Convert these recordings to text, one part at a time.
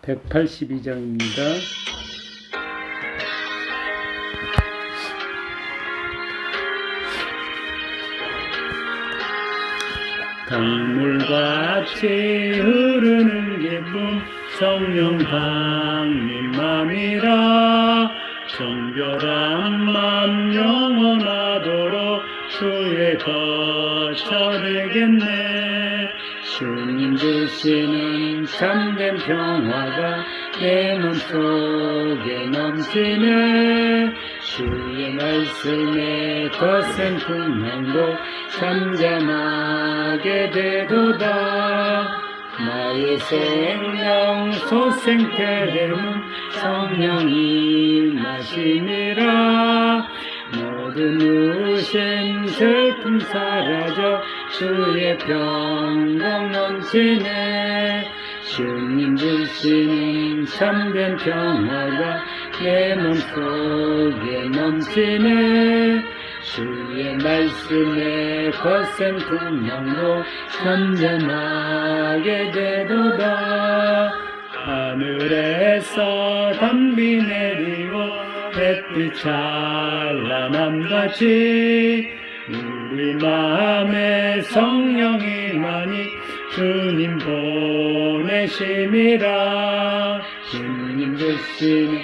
182장입니다. 강물같이 흐르는 기쁨 성령 강림함이라. 정결한 맘 영원하도록 주의 거처되겠네. 주님 주시는 참된 평화가 내 맘속에 넘치네. 주의 말씀에 거센 풍랑도 잠잠하게 되도다. 나의 생명 소생케되는 성령이 나심이라. 모든 의심 슬픔 사라져 주의 평강 넘치네. 주님 주시는 참된 평화가 내 맘속에 넘치네. 주의 말씀에 거센 풍랑도 잠잠하게 되도다. 하늘에서 담비 내리고 햇빛 찬란함같이 우리 마음에 성령이 많이 주님 보내심이라. 주님 주시는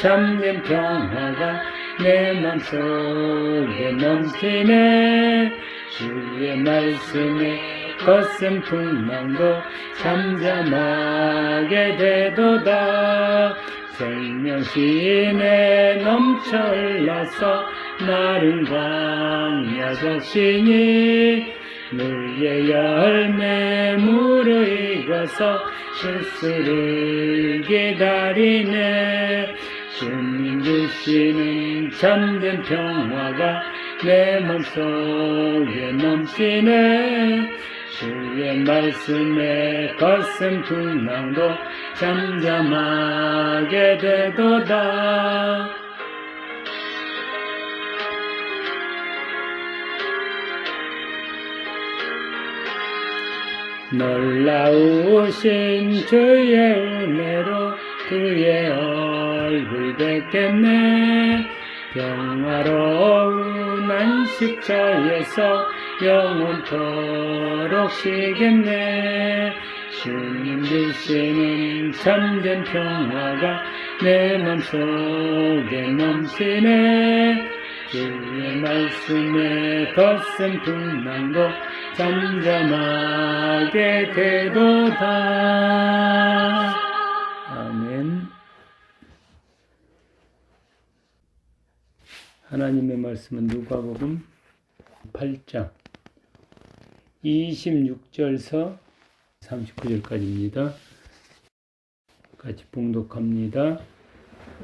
참된 평화가 내 맘속에 넘치네. 주의 말씀에 거센 풍랑도 잠잠하게 되도다. 생명신에 넘쳐 흘러서 마른 광야 적시니 너의 열매 무르익어서 실수를 기다리네. 주님 주시는 참된 평화가 내 맘속에 넘치네. 주의 말씀에 거센 풍랑도 잠잠하게 되도다. 놀라우신 주의 은혜로 그의 얼굴 뵙겠네. 평화로운 안식처에서 영원토록 쉬겠네. 주님 주시는 참된 평화가 내 맘속에 넘치네. 주의 말씀에 거센 풍랑도 잠잠하게 되도다. 아멘. 하나님의 말씀은 누가복음 8장 26절서 39절까지입니다. 같이 봉독합니다.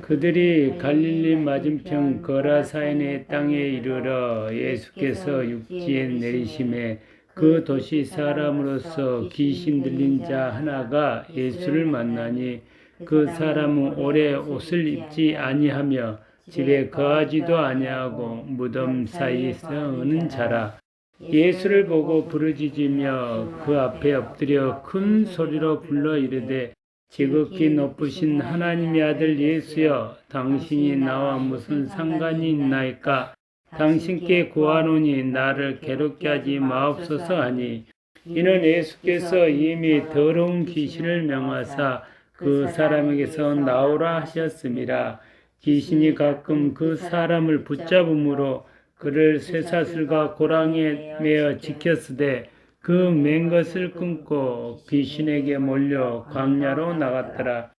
그들이 갈릴리 맞은편 거라사인의 땅에 이르러 예수께서 육지에 내리심에 그 도시 사람으로서 귀신 들린 자 하나가 예수를 만나니 그 사람은 오래 옷을 입지 아니하며 집에 거하지도 아니하고 무덤 사이에서 어는 자라. 예수를 보고 부르짖으며 그 앞에 엎드려 큰 소리로 불러 이르되 지극히 높으신 하나님의 아들 예수여, 당신이 나와 무슨 상관이 있나이까? 당신께 구하노니 나를 괴롭게 하지 마옵소서 하니, 이는 예수께서 이미 더러운 귀신을 명하사 그 사람에게서 나오라 하셨음이라. 귀신이 가끔 그 사람을 붙잡음으로 그를 쇠사슬과 고랑에 매어 지켰으되 그 맨 것을 끊고 귀신에게 몰려 광야로 나갔더라.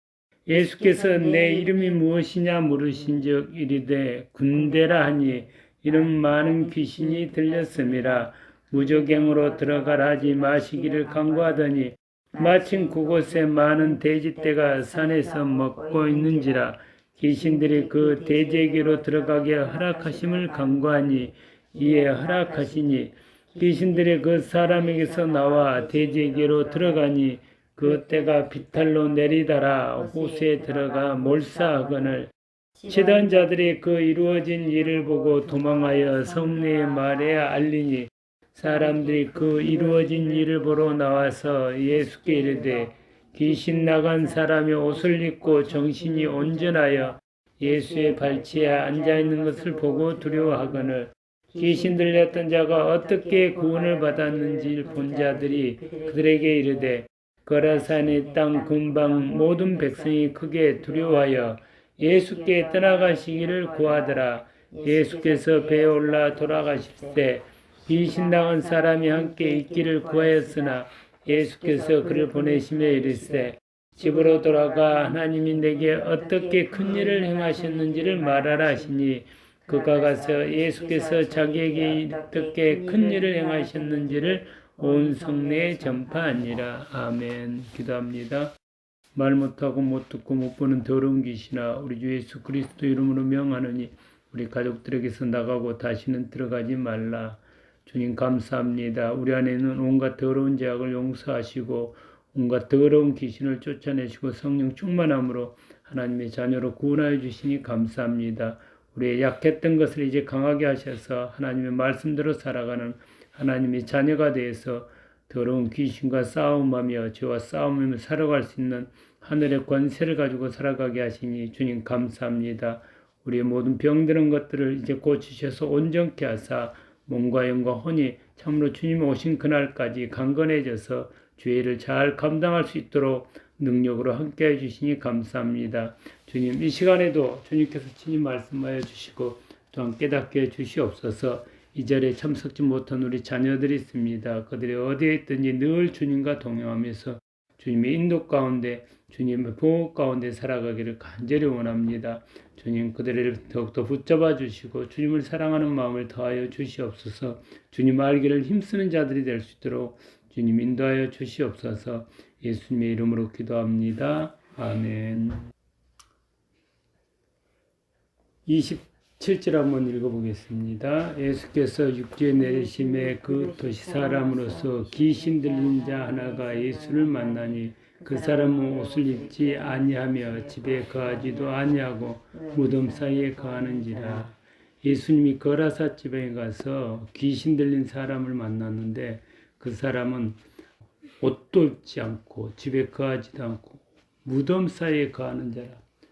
예수께서 내 이름이 무엇이냐 물으신즉 이르되 군대라 하니 이런 많은 귀신이 들렸음이라. 무저갱으로 들어가라 하지 마시기를 간구하더니 마침 그곳에 많은 돼지떼가 산에서 먹고 있는지라. 귀신들이 그 돼지에게로 들어가게 허락하심을 간구하니 이에 허락하시니 귀신들이 그 사람에게서 나와 돼지에게로 들어가니 그 떼가 비탈로 내리다라 호수에 들어가 몰사하거늘 치던 자들이 그 이루어진 일을 보고 도망하여 성내의 말에 알리니 사람들이 그 이루어진 일을 보러 나와서 예수께 이르되 귀신 나간 사람이 옷을 입고 정신이 온전하여 예수의 발치에 앉아있는 것을 보고 두려워하거늘 귀신 들렸던 자가 어떻게 구원을 받았는지 본 자들이 그들에게 이르되 거라산의 땅 근방 모든 백성이 크게 두려워하여 예수께 떠나가시기를 구하더라. 예수께서 배에 올라 돌아가실 때 귀신 나간 사람이 함께 있기를 구하였으나 예수께서 그를 보내시며 이르시되 집으로 돌아가 하나님이 내게 어떻게 큰 일을 행하셨는지를 말하라 하시니 그가 가서 예수께서 자기에게 어떻게 큰 일을 행하셨는지를 온 성내에 전파하니라. 아멘. 기도합니다. 말 못하고 못 듣고 못 보는 더러운 귀신아 우리 주 예수 그리스도 이름으로 명하노니 우리 가족들에게서 나가고 다시는 들어가지 말라. 주님 감사합니다. 우리 안에 있는 온갖 더러운 죄악을 용서하시고 온갖 더러운 귀신을 쫓아내시고 성령 충만함으로 하나님의 자녀로 구원하여 주시니 감사합니다. 우리의 약했던 것을 이제 강하게 하셔서 하나님의 말씀대로 살아가는 하나님의 자녀가 되어서 더러운 귀신과 싸움하며 죄와 싸움하며 살아갈 수 있는 하늘의 권세를 가지고 살아가게 하시니 주님 감사합니다. 우리의 모든 병드는 것들을 이제 고치셔서 온전케 하사 몸과 영과 혼이 참으로 주님 오신 그날까지 강건해져서 죄를 잘 감당할 수 있도록 능력으로 함께해 주시니 감사합니다. 주님 이 시간에도 주님께서 친히 말씀하여 주시고 또한 깨닫게 해 주시옵소서. 이 자리에 참석지 못한 우리 자녀들이 있습니다. 그들이 어디에 있든지 늘 주님과 동행하면서 주님의 인도 가운데 주님의 보호 가운데 살아가기를 간절히 원합니다. 주님 그들을 더욱더 붙잡아 주시고 주님을 사랑하는 마음을 더하여 주시옵소서. 주님 알기를 힘쓰는 자들이 될 수 있도록 주님 인도하여 주시옵소서. 예수님의 이름으로 기도합니다. 아멘. 27절 한번 읽어보겠습니다. 예수께서 육지에 내리심에 그 도시 사람으로서 귀신 들린 자 하나가 예수를 만나니 그 사람은 옷을 입지 아니하며 집에 거하지도 아니하고 무덤 사이에 거하는지라. 예수님이 거라사 지방에 가서 귀신 들린 사람을 만났는데 그 사람은 옷도 입지 않고 집에 거하지도 않고 무덤 사이에 거하는 자라.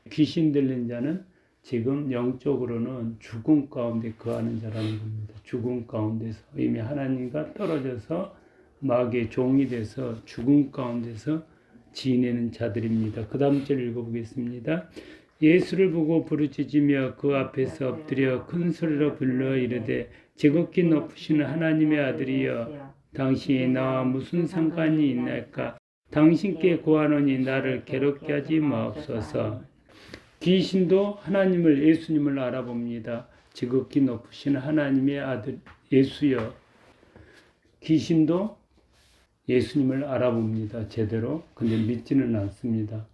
귀신 들린 자는 지금 영적으로는 죽음 가운데 거하는 자라는 겁니다. 죽음 가운데서 이미 하나님과 떨어져서 마귀의 종이 돼서 죽음 가운데서 지내는 자들입니다. 그 다음 절 읽어보겠습니다. 예수를 보고 부르짖으며 그 앞에서 엎드려 큰 소리로 불러 이르되 지극히 높으신 하나님의 아들이여 당신이 나와 무슨 상관이 있나이까. 당신께 구하노니 나를 괴롭게 하지 마옵소서. 귀신도 하나님을 예수님을 알아봅니다. 지극히 높으신 하나님의 아들 예수여. 귀신도 예수님을 알아봅니다. 제대로. 근데 믿지는 않습니다.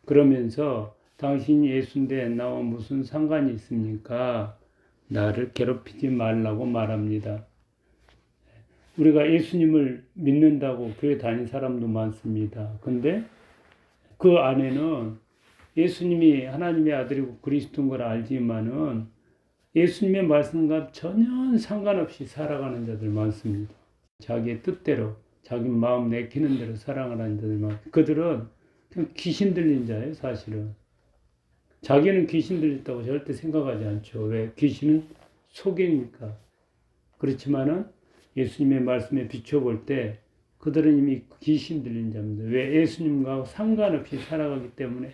그러면서 당신이 예수인데 나와 무슨 상관이 있습니까? 나를 괴롭히지 말라고 말합니다. 우리가 예수님을 믿는다고 교회 다니는 사람도 많습니다. 근데 그 안에는 예수님이 하나님의 아들이고 그리스도인 걸 알지만은 예수님의 말씀과 전혀 상관없이 살아가는 자들 많습니다. 자기의 뜻대로 자기 마음 내키는 대로 살아가는 자들 많습니다. 그들은 그냥 귀신 들린 자예요. 사실은 자기는 귀신 들렸다고 절대 생각하지 않죠. 왜? 귀신은 속이니까. 그렇지만은 예수님의 말씀에 비춰볼 때 그들은 이미 귀신 들린 자입니다. 왜? 예수님과 상관없이 살아가기 때문에.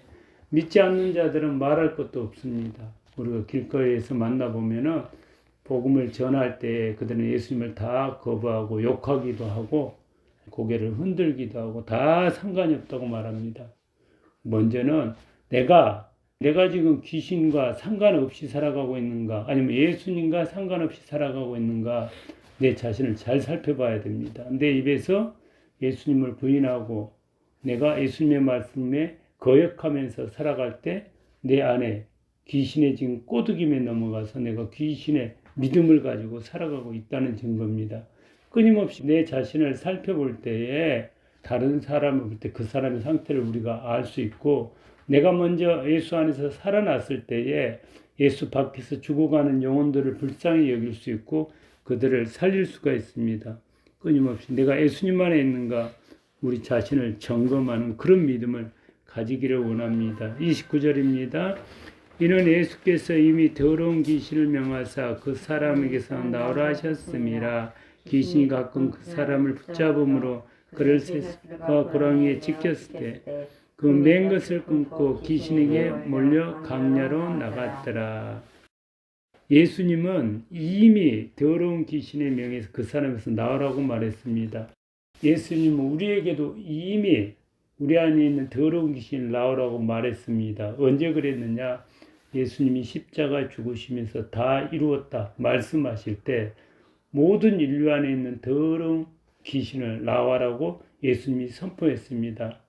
믿지 않는 자들은 말할 것도 없습니다. 우리가 길거리에서 만나보면은 복음을 전할 때 그들은 예수님을 다 거부하고 욕하기도 하고 고개를 흔들기도 하고 다 상관이 없다고 말합니다. 먼저는 내가 지금 귀신과 상관없이 살아가고 있는가 아니면 예수님과 상관없이 살아가고 있는가 내 자신을 잘 살펴봐야 됩니다. 내 입에서 예수님을 부인하고 내가 예수님의 말씀에 거역하면서 살아갈 때 내 안에 귀신의 지금 꼬드김에 넘어가서 내가 귀신의 믿음을 가지고 살아가고 있다는 증거입니다. 끊임없이 내 자신을 살펴볼 때에 다른 사람을 볼 때 그 사람의 상태를 우리가 알 수 있고 내가 먼저 예수 안에서 살아났을 때에 예수 밖에서 죽어가는 영혼들을 불쌍히 여길 수 있고 그들을 살릴 수가 있습니다. 끊임없이 내가 예수님 안에 있는가 우리 자신을 점검하는 그런 믿음을 가지기를 원합니다. 29절입니다. 이는 예수께서 이미 더러운 귀신을 명하사 그 사람에게서 나오라 하셨음이라. 귀신이 가끔 그 사람을 붙잡음으로 그를 새와 고랑이에 지켰을 때 그 맨 것을 끊고 귀신에게 몰려 강야로 나갔더라. 예수님은 이미 더러운 귀신의 명에서 그 사람에서 나오라고 말했습니다. 예수님은 우리에게도 이미 우리 안에 있는 더러운 귀신을 나오라고 말했습니다. 언제 그랬느냐? 예수님이 십자가 죽으시면서 다 이루었다 말씀하실 때 모든 인류 안에 있는 더러운 귀신을 나와라고 예수님이 선포했습니다.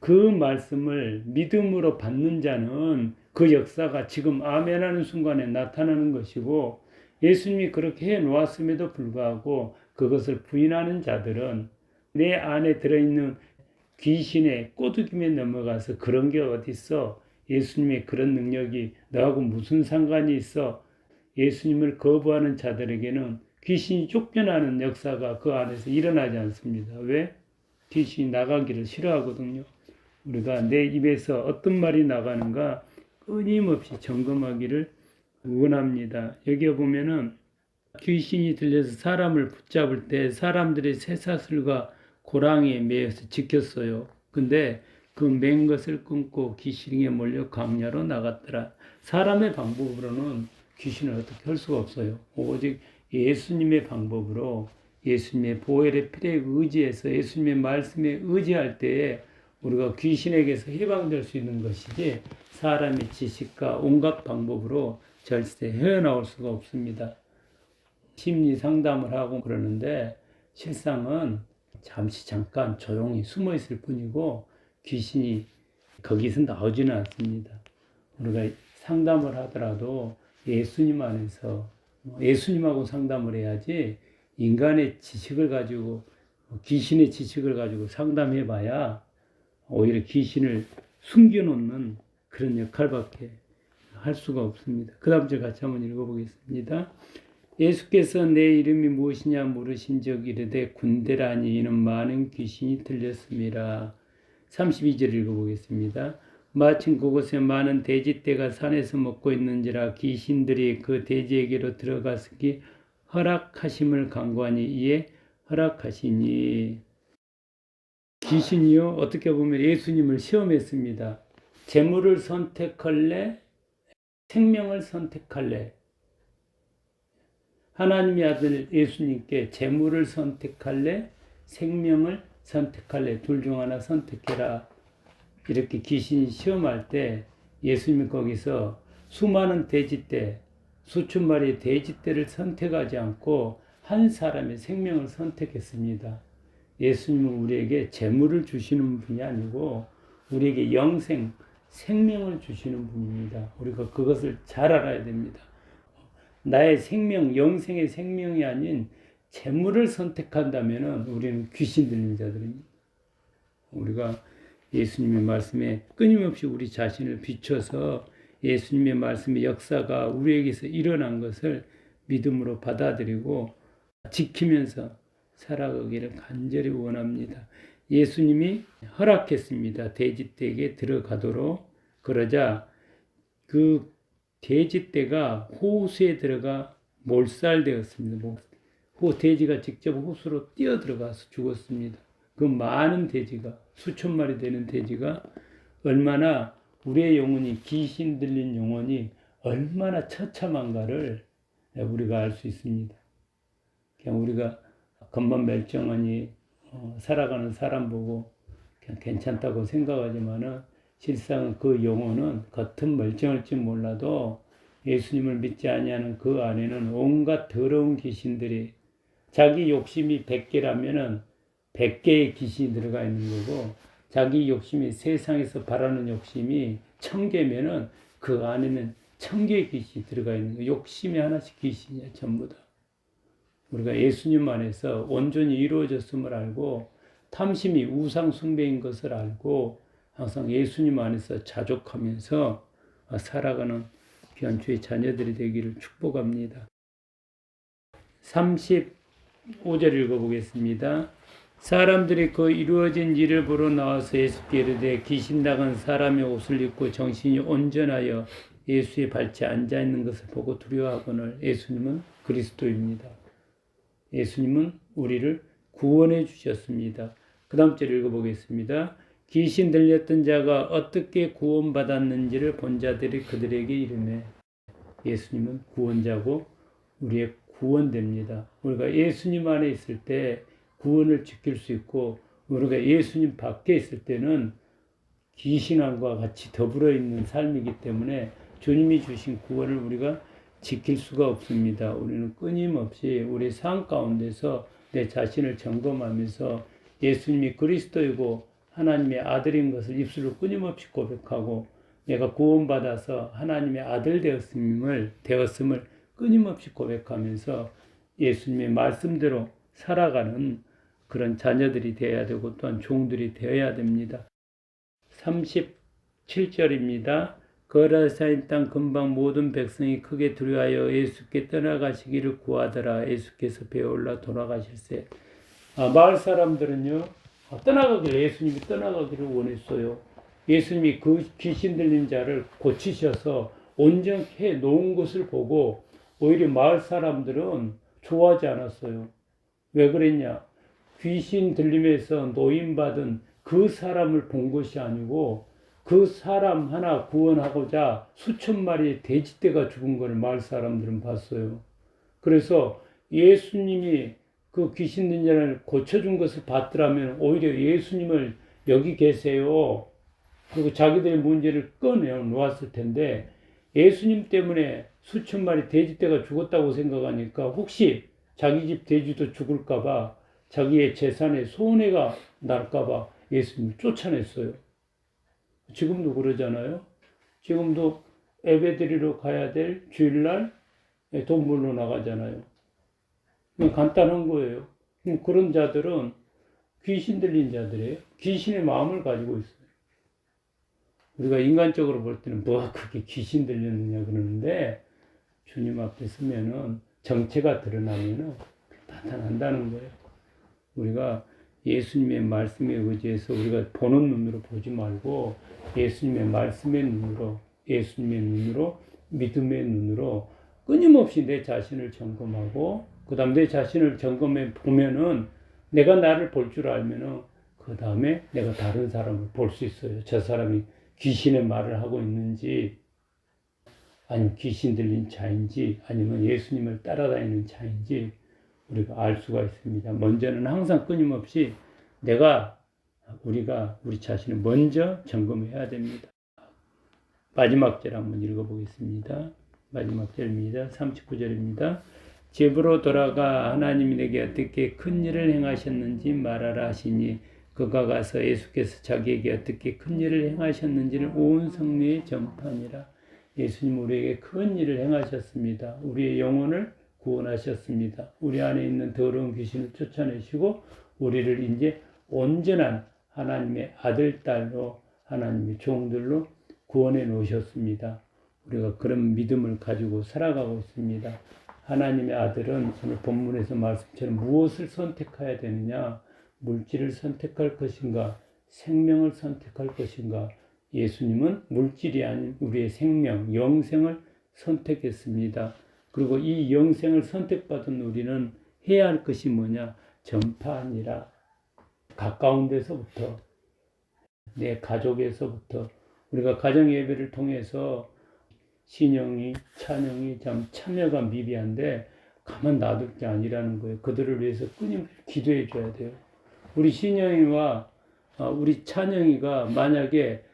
그 말씀을 믿음으로 받는 자는 그 역사가 지금 아멘하는 순간에 나타나는 것이고, 예수님이 그렇게 해놓았음에도 불구하고 그것을 부인하는 자들은 내 안에 들어있는 귀신의 꼬드김에 넘어가서 그런 게 어딨어? 예수님의 그런 능력이 너하고 무슨 상관이 있어? 예수님을 거부하는 자들에게는 귀신이 쫓겨나는 역사가 그 안에서 일어나지 않습니다. 왜? 귀신이 나가기를 싫어하거든요. 우리가 내 입에서 어떤 말이 나가는가 끊임없이 점검하기를 원합니다. 여기 보면은 귀신이 들려서 사람을 붙잡을 때 사람들이 쇠사슬과 고랑이에 매여서 지켰어요. 근데 그 맨 것을 끊고 귀신에게 몰려 광야로 나갔더라. 사람의 방법으로는 귀신을 어떻게 할 수가 없어요. 오직 예수님의 방법으로, 예수님의 보혈의 피를 의지해서 예수님의 말씀에 의지할 때에 우리가 귀신에게서 해방될 수 있는 것이지, 사람의 지식과 온갖 방법으로 절대 헤어나올 수가 없습니다. 심리 상담을 하고 그러는데 실상은 잠깐 조용히 숨어 있을 뿐이고 귀신이 거기서 나오지는 않습니다. 우리가 상담을 하더라도 예수님 안에서, 예수님하고 상담을 해야지 인간의 지식을 가지고, 귀신의 지식을 가지고 상담해봐야 오히려 귀신을 숨겨놓는 그런 역할밖에 할 수가 없습니다. 그 다음 절 같이 한번 읽어보겠습니다. 예수께서 내 이름이 무엇이냐 물으신즉 이르되 군대라니 이는 많은 귀신이 들렸음이라. 32절 읽어보겠습니다. 마침 그곳에 많은 돼지떼가 산에서 먹고 있는지라 귀신들이 그 돼지에게로 들어갔으니 허락하심을 간구하니 이에 허락하시니. 귀신이요, 어떻게 보면 예수님을 시험했습니다. 재물을 선택할래? 생명을 선택할래? 하나님의 아들 예수님께 재물을 선택할래? 생명을 선택할래? 둘 중 하나 선택해라. 이렇게 귀신이 시험할 때 예수님이 거기서 수많은 돼지떼, 수천 마리의 돼지떼를 선택하지 않고 한 사람의 생명을 선택했습니다. 예수님은 우리에게 재물을 주시는 분이 아니고 우리에게 영생, 생명을 주시는 분입니다. 우리가 그것을 잘 알아야 됩니다. 나의 생명, 영생의 생명이 아닌 재물을 선택한다면 우리는 귀신 들린 자들입니다. 우리가 예수님의 말씀에 끊임없이 우리 자신을 비춰서 예수님의 말씀의 역사가 우리에게서 일어난 것을 믿음으로 받아들이고 지키면서 살아가기를 간절히 원합니다. 예수님이 허락했습니다. 돼지떼에게 들어가도록. 그러자 그 돼지떼가 호수에 들어가 몰살되었습니다. 돼지가 직접 호수로 뛰어 들어가서 죽었습니다. 그 많은 돼지가, 수천 마리 되는 돼지가 얼마나 우리의 영혼이, 귀신 들린 영혼이 얼마나 처참한가를 우리가 알 수 있습니다. 그냥 우리가 겉만 멀쩡하니 살아가는 사람 보고 그냥 괜찮다고 생각하지만은 실상 그 영혼은 겉은 멀쩡할지 몰라도 예수님을 믿지 아니하는 그 안에는 온갖 더러운 귀신들이, 자기 욕심이 100개라면은 100개의 귀신이 들어가 있는 거고, 자기 욕심이 세상에서 바라는 욕심이 1000개면은 그 안에는 1000개의 귀신이 들어가 있는 거. 욕심이 하나씩 귀신이야, 전부 다. 우리가 예수님 안에서 온전히 이루어졌음을 알고 탐심이 우상 숭배인 것을 알고 항상 예수님 안에서 자족하면서 살아가는 귀한 주의 자녀들이 되기를 축복합니다. 35절 읽어보겠습니다. 사람들이 그 이루어진 일을 보러 나와서 예수께 이르되 귀신 나간 사람의 옷을 입고 정신이 온전하여 예수의 발치에 앉아 있는 것을 보고 두려워하거늘 예수님은 그리스도입니다. 예수님은 우리를 구원해 주셨습니다. 그 다음 절 읽어보겠습니다. 귀신 들렸던 자가 어떻게 구원받았는지를 본 자들이 그들에게 이르매 예수님은 구원자고 우리의 구원됩니다. 우리가 예수님 안에 있을 때 구원을 지킬 수 있고 우리가 예수님 밖에 있을 때는 귀신과 같이 더불어 있는 삶이기 때문에 주님이 주신 구원을 우리가 지킬 수가 없습니다. 우리는 끊임없이 우리 삶 가운데서 내 자신을 점검하면서 예수님이 그리스도이고 하나님의 아들인 것을 입술로 끊임없이 고백하고 내가 구원받아서 하나님의 아들 되었음을 끊임없이 고백하면서 예수님의 말씀대로 살아가는 그런 자녀들이 되어야 되고 또한 종들이 되어야 됩니다. 37절입니다. 거라사인 땅 근방 모든 백성이 크게 두려워하여 예수께 떠나가시기를 구하더라. 예수께서 배에 올라 돌아가실세. 마을 사람들은요 예수님이 떠나가기를 원했어요. 예수님이 그 귀신 들린 자를 고치셔서 온전케 해 놓은 것을 보고 오히려 마을 사람들은 좋아하지 않았어요. 왜 그랬냐? 귀신 들림에서 노임받은 그 사람을 본 것이 아니고 그 사람 하나 구원하고자 수천 마리의 돼지떼가 죽은 것을 마을 사람들은 봤어요. 그래서 예수님이 그 귀신 들린 자를 고쳐준 것을 봤더라면 오히려 예수님을 여기 계세요. 그리고 자기들의 문제를 꺼내 놓았을 텐데 예수님 때문에 수천 마리 돼지떼가 죽었다고 생각하니까 혹시 자기 집 돼지도 죽을까봐 자기의 재산에 손해가 날까봐 예수님을 쫓아냈어요. 지금도 그러잖아요. 지금도 예배드리러 가야 될 주일날 동물로 나가잖아요. 간단한 거예요. 그런 자들은 귀신 들린 자들이에요. 귀신의 마음을 가지고 있어요. 우리가 인간적으로 볼 때는 그게 귀신 들렸느냐 그러는데 주님 앞에 서면은 정체가 드러나면은 나타난다는 거예요. 우리가 예수님의 말씀에 의지해서 우리가 보는 눈으로 보지 말고 예수님의 말씀의 눈으로, 예수님의 눈으로, 믿음의 눈으로 끊임없이 내 자신을 점검하고 그 다음 내 자신을 점검해 보면은 내가 나를 볼 줄 알면은 그 다음에 내가 다른 사람을 볼 수 있어요. 저 사람이 귀신의 말을 하고 있는지 아니면 귀신 들린 자인지 아니면 예수님을 따라다니는 자인지 우리가 알 수가 있습니다. 먼저는 항상 끊임없이 우리가 우리 자신을 먼저 점검해야 됩니다. 마지막 절 한번 읽어보겠습니다. 마지막 절입니다. 39절입니다. 집으로 돌아가 하나님이 내게 어떻게 큰 일을 행하셨는지 말하라 하시니 그가 가서 예수께서 자기에게 어떻게 큰 일을 행하셨는지를 온 성내에 전파하니라. 예수님 우리에게 큰 일을 행하셨습니다. 우리의 영혼을 구원하셨습니다. 우리 안에 있는 더러운 귀신을 쫓아내시고 우리를 이제 온전한 하나님의 아들, 딸로 하나님의 종들로 구원해 놓으셨습니다. 우리가 그런 믿음을 가지고 살아가고 있습니다. 하나님의 아들은 오늘 본문에서 말씀처럼 무엇을 선택해야 되느냐? 물질을 선택할 것인가? 생명을 선택할 것인가? 예수님은 물질이 아닌 우리의 생명, 영생을 선택했습니다. 그리고 이 영생을 선택받은 우리는 해야 할 것이 뭐냐? 전파하니라. 가까운 데서부터, 내 가족에서부터, 우리가 가정 예배를 통해서 신령이, 찬영이 참 참여가 미비한데 가만 놔둘 게 아니라는 거예요. 그들을 위해서 끊임없이 기도해 줘야 돼요. 우리 신영이와 우리 찬영이가 만약에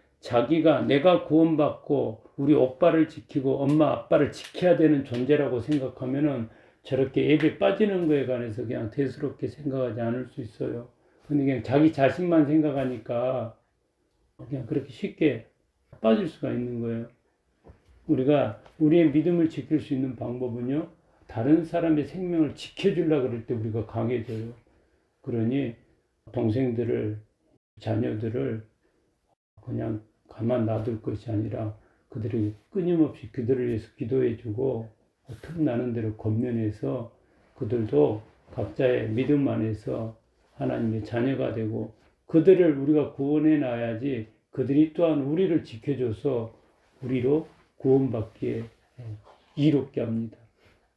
내가 구원받고 우리 오빠를 지키고 엄마 아빠를 지켜야 되는 존재라고 생각하면은 저렇게 예배 빠지는 거에 관해서 그냥 대수롭게 생각하지 않을 수 있어요. 근데 그냥 자기 자신만 생각하니까 그냥 그렇게 쉽게 빠질 수가 있는 거예요. 우리가 우리의 믿음을 지킬 수 있는 방법은요, 다른 사람의 생명을 지켜주려고 그럴 때 우리가 강해져요. 그러니 동생들을, 자녀들을 그냥 가만 놔둘 것이 아니라 그들에게 끊임없이 그들을 위해서 기도해주고 틈나는 대로 권면해서 그들도 각자의 믿음 안에서 하나님의 자녀가 되고 그들을 우리가 구원해 놔야지 그들이 또한 우리를 지켜줘서 우리로 구원받기에 이롭게 합니다.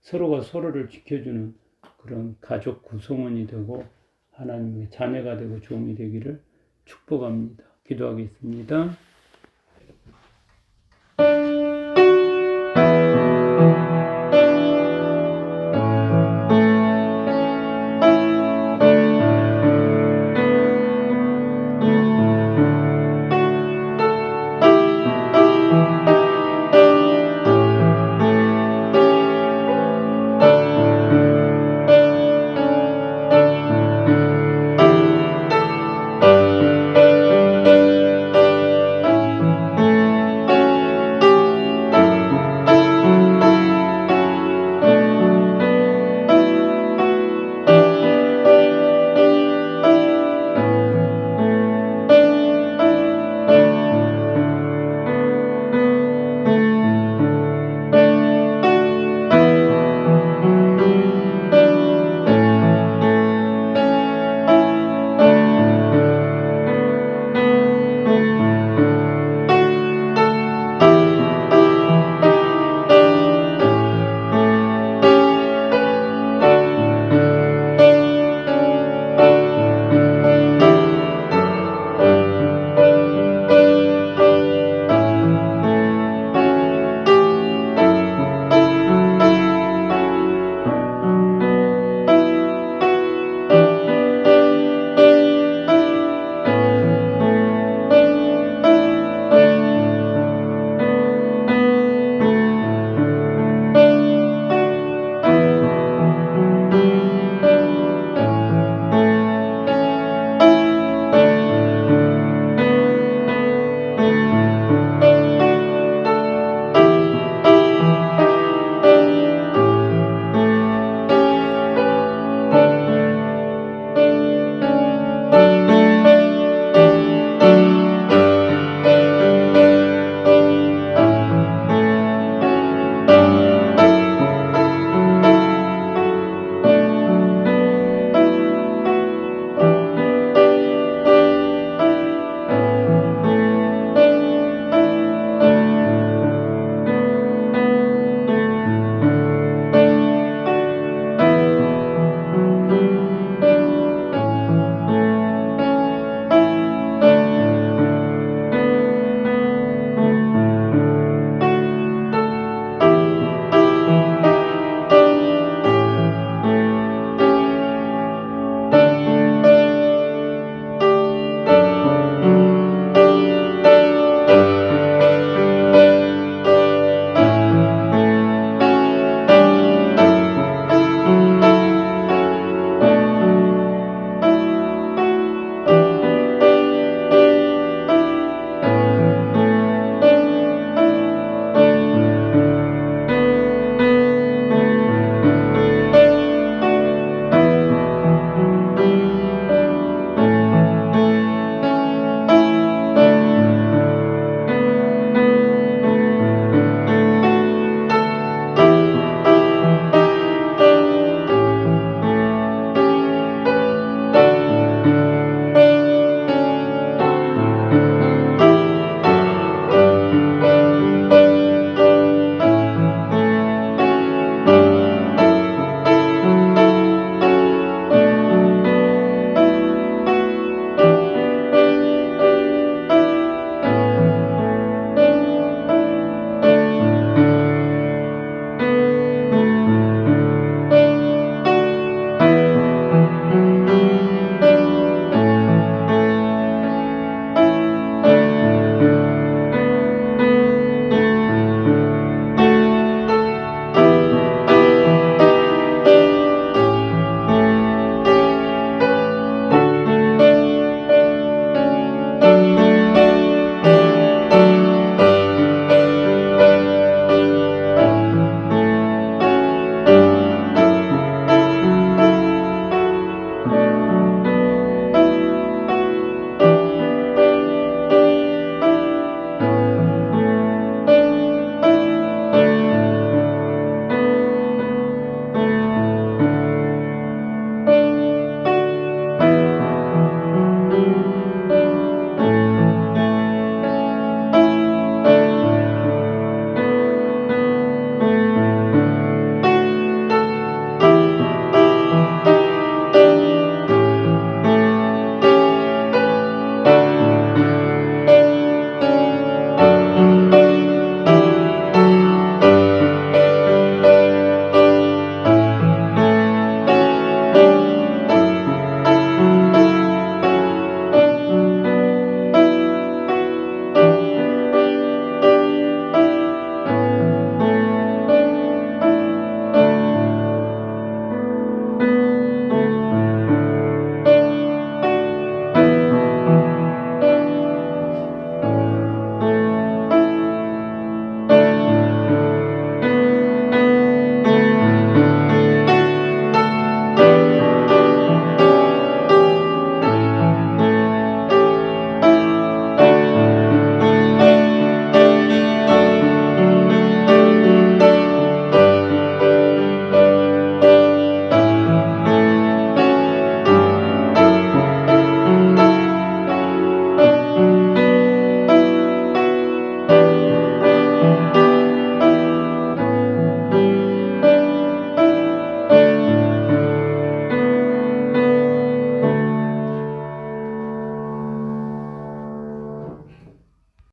서로가 서로를 지켜주는 그런 가족 구성원이 되고 하나님의 자녀가 되고 종이 되기를 축복합니다. 기도하겠습니다.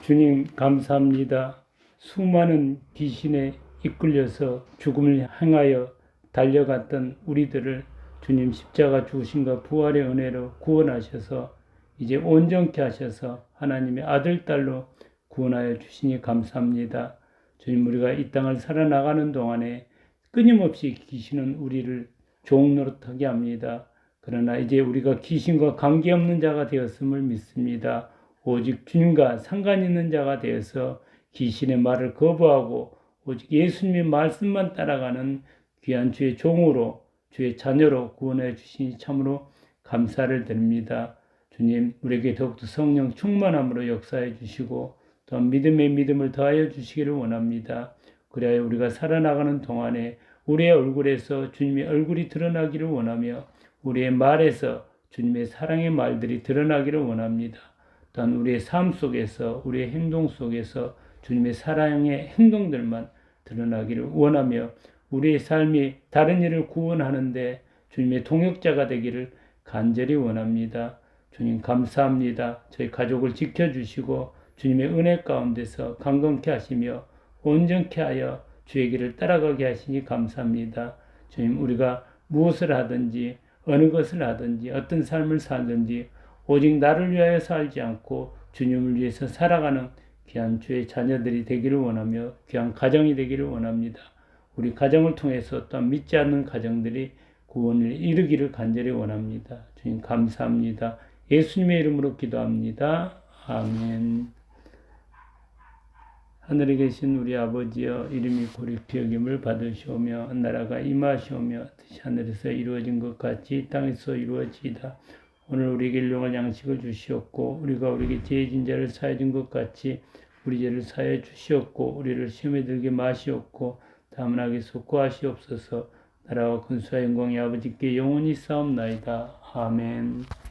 주님 감사합니다. 수많은 귀신에 이끌려서 죽음을 향하여 달려갔던 우리들을 주님 십자가 죽으심과 부활의 은혜로 구원하셔서 이제 온전케 하셔서 하나님의 아들, 딸로 구원하여 주시니 감사합니다. 주님, 우리가 이 땅을 살아나가는 동안에 끊임없이 귀신은 우리를 종노릇하게 합니다. 그러나 이제 우리가 귀신과 관계없는 자가 되었음을 믿습니다. 오직 주님과 상관 있는 자가 되어서 귀신의 말을 거부하고 오직 예수님의 말씀만 따라가는 귀한 주의 종으로, 주의 자녀로 구원해 주시니 참으로 감사를 드립니다. 주님, 우리에게 더욱더 성령 충만함으로 역사해 주시고 또 믿음의 믿음을 더하여 주시기를 원합니다. 그래야 우리가 살아나가는 동안에 우리의 얼굴에서 주님의 얼굴이 드러나기를 원하며 우리의 말에서 주님의 사랑의 말들이 드러나기를 원합니다. 또한 우리의 삶 속에서, 우리의 행동 속에서 주님의 사랑의 행동들만 드러나기를 원하며 우리의 삶이 다른 이를 구원하는데 주님의 동역자가 되기를 간절히 원합니다. 주님 감사합니다. 저희 가족을 지켜주시고 주님의 은혜 가운데서 강건케 하시며 온전케 하여 주의 길을 따라가게 하시니 감사합니다. 주님, 우리가 무엇을 하든지 어느 것을 하든지 어떤 삶을 살든지 오직 나를 위하여 살지 않고 주님을 위해서 살아가는 귀한 주의 자녀들이 되기를 원하며 귀한 가정이 되기를 원합니다. 우리 가정을 통해서 또한 믿지 않는 가정들이 구원을 이루기를 간절히 원합니다. 주님 감사합니다. 예수님의 이름으로 기도합니다. 아멘. 하늘에 계신 우리 아버지여, 이름이 고리피 여김을 받으시오며 나라가 임하시오며 뜻이 하늘에서 이루어진 것 같이 땅에서 이루어지이다. 오늘 우리에게 일용할 양식을 주시옵고 우리가 우리에게 죄진 자를 사하여 준 것 같이 우리 죄를 사하여 주시옵고 우리를 시험에 들게 마시옵고 다만 악에서 구하시옵소서. 나라와 근수와 영광이 아버지께 영원히 싸움나이다. 아멘.